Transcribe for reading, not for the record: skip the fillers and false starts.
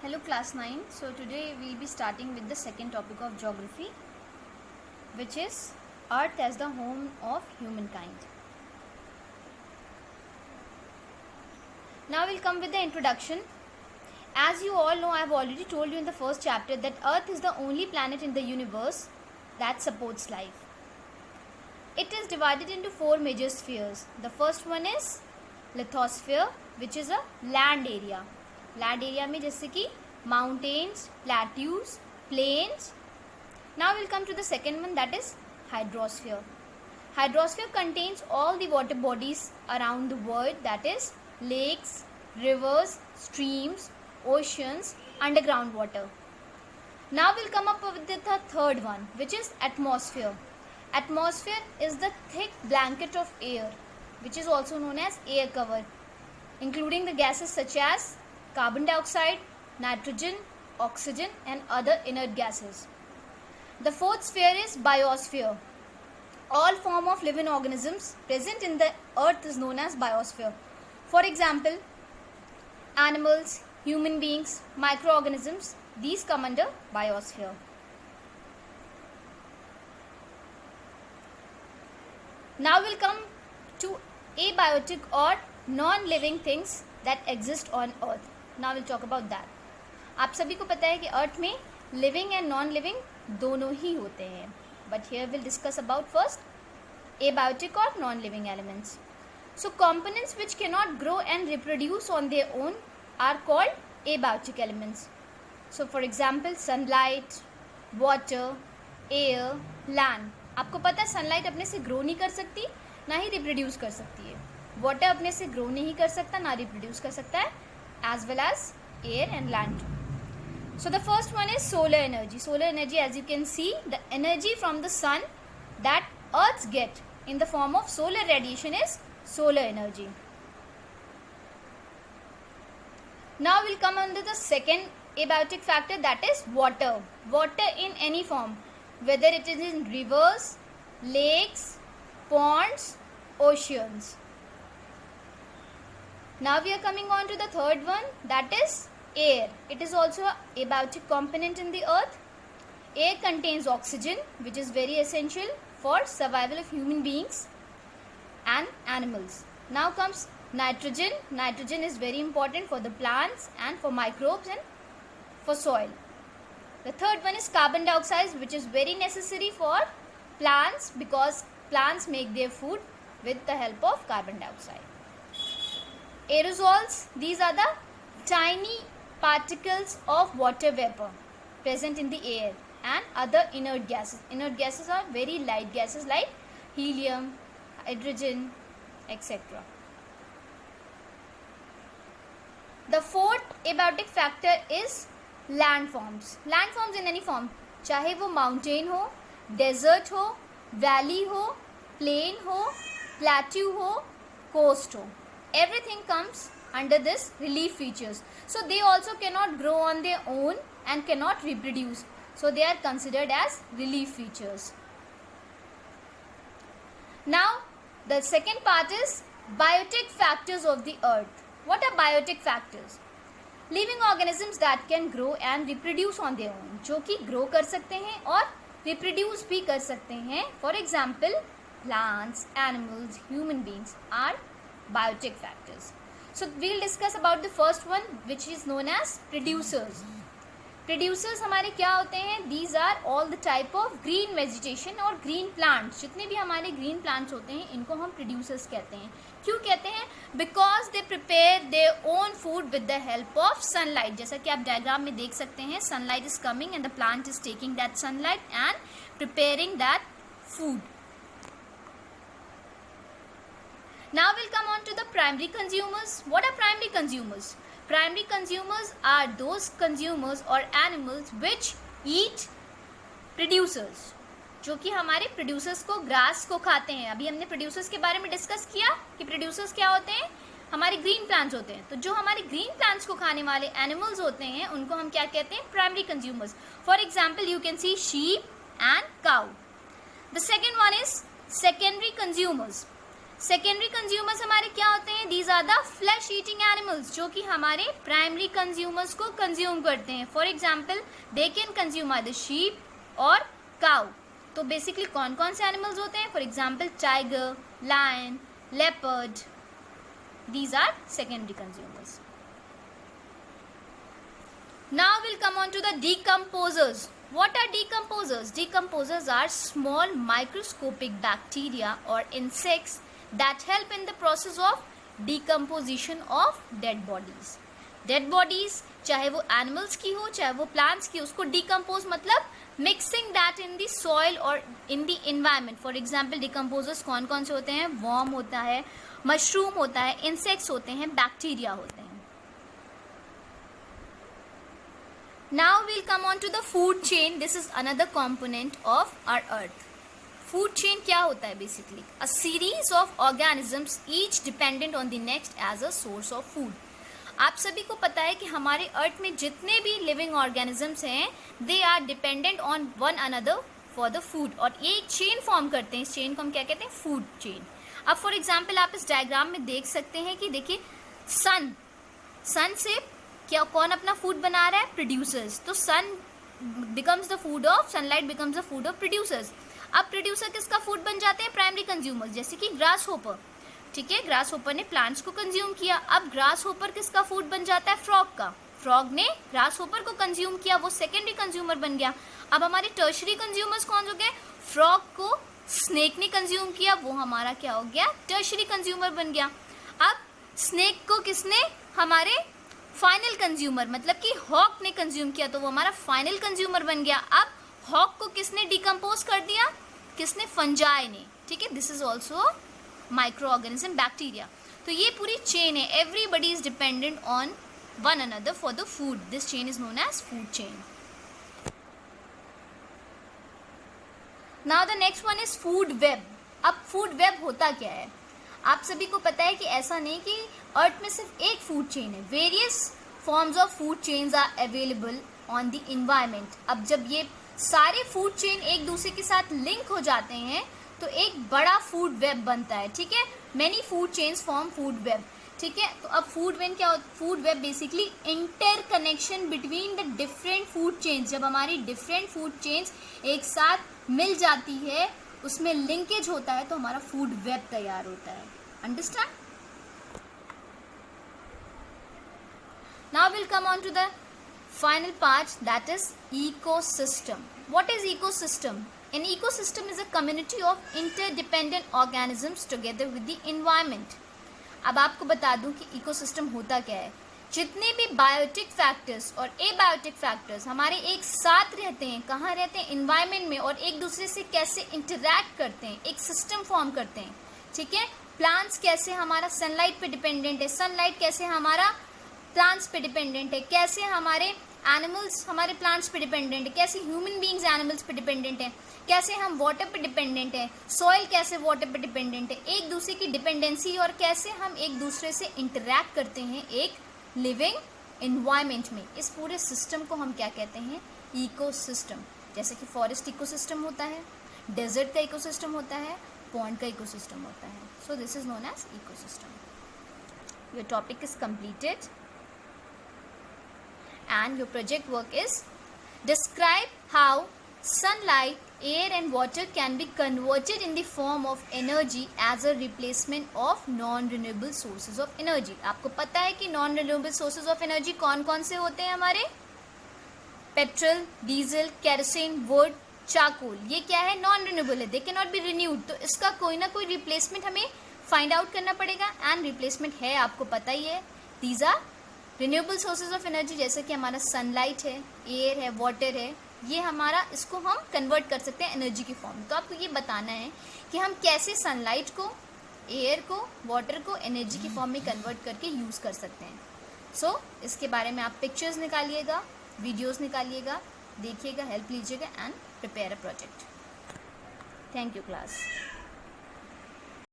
Hello class 9. So today we will be starting with the second topic of geography, which is Earth as the home of humankind. Now we'll come with the introduction. As you all know, I have already told you in the first chapter that Earth is the only planet in the universe that supports life. It is divided into four major spheres. The first one is lithosphere, which is a land area. Land area में जैसे कि mountains, plateaus, plains. Now will come to the second one, that is hydrosphere. Hydrosphere contains all the water bodies around the world, that is lakes, rivers, streams, oceans, underground water. Now will come up with the third one, which is atmosphere. Atmosphere is the thick blanket of air, which is also known as air cover, including the gases such as carbon dioxide, nitrogen, oxygen and other inert gases. The fourth sphere is biosphere. All form of living organisms present in the earth is known as biosphere. For example, animals, human beings, microorganisms, these come under biosphere. Now we'll come to abiotic or non-living things that exist on earth. Now we'll talk about that. आप सभी को पता है कि अर्थ में living and non living दोनों ही होते हैं, but here will discuss about first abiotic or non living elements. So components which can not grow and reproduce on their own are called abiotic elements. So for example sunlight, water, air, land. आपको पता है sunlight अपने से grow नहीं कर सकती, ना ही reproduce कर सकती है. वाटर अपने से ग्रो नहीं कर सकता, ना रिप्रोड्यूस कर सकता है, as well as air and land. So the first one is solar energy. Solar energy, as you can see, the energy from the sun that earths get in the form of solar radiation is solar energy. Now we'll come under the second abiotic factor, that is water. Water in any form, whether it is in rivers, lakes, ponds, oceans. Now we are coming on to the third one, that is air. It is also an abiotic component in the earth. Air contains oxygen, which is very essential for survival of human beings and animals. Now comes nitrogen. Nitrogen is very important for the plants and for microbes and for soil. The third one is carbon dioxide, which is very necessary for plants because plants make their food with the help of carbon dioxide. Aerosols, these are the tiny particles of water vapor present in the air and other inert gases. Inert gases are very light gases like helium, hydrogen, etc. The fourth abiotic factor is landforms. Landforms in any form, चाहे वो mountain हो, desert हो, valley हो, plain हो, plateau हो, coast हो. Everything comes under this relief features. So they also cannot grow on their own and cannot reproduce. So they are considered as relief features. Now the second part is biotic factors of the earth. What are biotic factors? Living organisms that can grow and reproduce on their own. जो कि grow कर सकते हैं और reproduce भी कर सकते हैं. For example, plants, animals, human beings are biotic factors. So we will discuss about the first one, which is known as producers. Producers हमारे क्या होते हैं? These are all the type of green vegetation और green plants. जितने भी हमारे green plants होते हैं इनको हम producers कहते हैं. क्यों कहते हैं? Because they prepare their own food with the help of sunlight. जैसा कि आप डायग्राम में देख सकते हैं, sunlight is coming and the plant is taking that sunlight and preparing that food. Now we'll come on to the primary consumers. What are primary consumers? Primary consumers are those consumers or animals which eat producers. जो कि हमारे producers को grass को खाते हैं. अभी हमने producers के बारे में discuss किया कि producers क्या होते हैं? हमारे green plants होते हैं. तो जो हमारे green plants को खाने वाले animals होते हैं उनको हम क्या कहते हैं? Primary consumers. For example, you can see sheep and cow. The second one is secondary consumers. Secondary consumers हमारे क्या होते हैं? These are the flesh eating animals, जो कि हमारे प्राइमरी कंज्यूमर्स को कंज्यूम करते हैं. For example they can consume either sheep और काउ. तो बेसिकली कौन कौन से एनिमल्स होते हैं? For example tiger, lion, leopard, these are secondary consumers. Now we'll come on to the decomposers. What are decomposers? Decomposers are small microscopic bacteria or insects that help in the process of decomposition of dead bodies. Dead bodies चाहे वो animals की हो चाहे वो plants की, उसको decompose मतलब mixing that in the soil or in the environment. For example decomposers कौन कौन से होते हैं? worm होता है, mushroom होता है, insects होते हैं, bacteria होते हैं. Now we'll come on to the food chain. This is another component of our earth. Food chain क्या होता है? Basically a series of organisms each dependent on the next as a source of food. आप सभी को पता है कि हमारे अर्थ में जितने भी लिविंग ऑर्गेनिजम्स हैं they are dependent on one another for the food, और ये एक चेन फॉर्म करते हैं. इस चेन को हम क्या कहते हैं? Food chain. अब फॉर एग्जाम्पल आप इस डायग्राम में देख सकते हैं कि देखिए सन से क्या कौन अपना फूड बना रहा है? प्रोड्यूसर्स. तो sun becomes the food of sunlight becomes the food of producers. अब प्रोड्यूसर किसका फूड बन जाते हैं? प्राइमरी कंज्यूमर्स, जैसे कि ग्रास होपर. ठीक है, ग्रास होपर ने प्लांट्स को कंज्यूम किया. अब ग्रास होपर किसका फूड बन जाता है? फ्रॉग का. फ्रॉग ने ग्रास होपर को कंज्यूम किया, वो सेकेंडरी कंज्यूमर बन गया. अब हमारे टर्शरी कंज्यूमर्स कौन हो गए? फ्रॉग को स्नेक ने कंज्यूम किया, वो हमारा क्या हो गया? टर्शरी कंज्यूमर बन गया. अब स्नेक को किसने? हमारे फाइनल कंज्यूमर मतलब कि हॉक ने कंज्यूम किया, तो वो हमारा फाइनल कंज्यूमर बन गया. अब हॉक को किसने डिकम्पोज कर दिया? किसने? फंजाई ने. ठीक है, this is also micro organism, bacteria. तो ये पूरी चेन है. Everybody is dependent on one another for the food. This chain is known as food chain. Now the next one is food web. अब food web होता क्या है? आप सभी को पता है कि ऐसा नहीं कि अर्थ में सिर्फ एक फूड चेन है. Various forms of food chains are available on the environment. अब जब ये सारे फूड चेन एक दूसरे के साथ लिंक हो जाते हैं तो एक बड़ा फूड वेब बनता है. ठीक है, many food chains form food web. ठीक है, तो अब फूड वेब क्या होता है? Food web basically inter connection between the different food chains. जब हमारी डिफरेंट फूड चेन्स एक साथ मिल जाती है, उसमें लिंकेज होता है, तो हमारा फूड वेब तैयार होता है. Understand? Now we'll come on to the final part, that is ecosystem. What is ecosystem? An ecosystem is a community of interdependent organisms together with the environment. अब आपको बता दूं कि ecosystem होता क्या है. जितने भी बायोटिक फैक्टर्स और एबायोटिक फैक्टर्स हमारे एक साथ रहते हैं, कहाँ रहते हैं? इन्वायरमेंट में, और एक दूसरे से कैसे इंटरैक्ट करते हैं, एक सिस्टम फॉर्म करते हैं. ठीक है, प्लांट्स कैसे हमारा सनलाइट पे डिपेंडेंट है, सनलाइट कैसे हमारा प्लांट्स पे डिपेंडेंट है, कैसे हमारे एनिमल्स हमारे प्लांट्स पे डिपेंडेंट है, कैसे ह्यूमन बींग्स एनिमल्स पे डिपेंडेंट है, कैसे हम वाटर पे डिपेंडेंट है, सॉइल कैसे वाटर पे डिपेंडेंट है, एक दूसरे की डिपेंडेंसी, और कैसे हम एक दूसरे से इंटरैक्ट करते हैं एक लिविंग इन्वायरमेंट में. इस पूरे सिस्टम को हम क्या कहते हैं? इकोसिस्टम. जैसे कि फॉरेस्ट इकोसिस्टम होता है, डेजर्ट का इकोसिस्टम होता है, पॉन्ड का इकोसिस्टम होता है. So this is known as ecosystem. Your topic is completed and your project work is describe how sunlight, air and water can be converted in the form of energy as a replacement of non-renewable sources of energy. आपको पता है कि non-renewable sources of energy कौन कौन से होते हैं हमारे? Petrol, diesel, kerosene, would, charcoal. ये क्या है? नॉन रिन्यूएबल है, they can not be renewed. तो इसका कोई ना कोई रिप्लेसमेंट हमें फाइंड आउट करना पड़ेगा, एंड रिप्लेसमेंट है आपको पता ही है. These are renewable sources of energy, जैसे कि हमारा सनलाइट है, एयर है, वाटर है. ये हमारा, इसको हम कन्वर्ट कर सकते हैं एनर्जी की फॉर्म. तो आपको ये बताना है कि हम कैसे सनलाइट को, एयर को, वाटर को एनर्जी की फॉर्म में कन्वर्ट करके यूज़ कर सकते हैं. सो इसके बारे में आप पिक्चर्स निकालिएगा, वीडियोस निकालिएगा, देखिएगा, हेल्प लीजिएगा and prepare a project. Thank you class.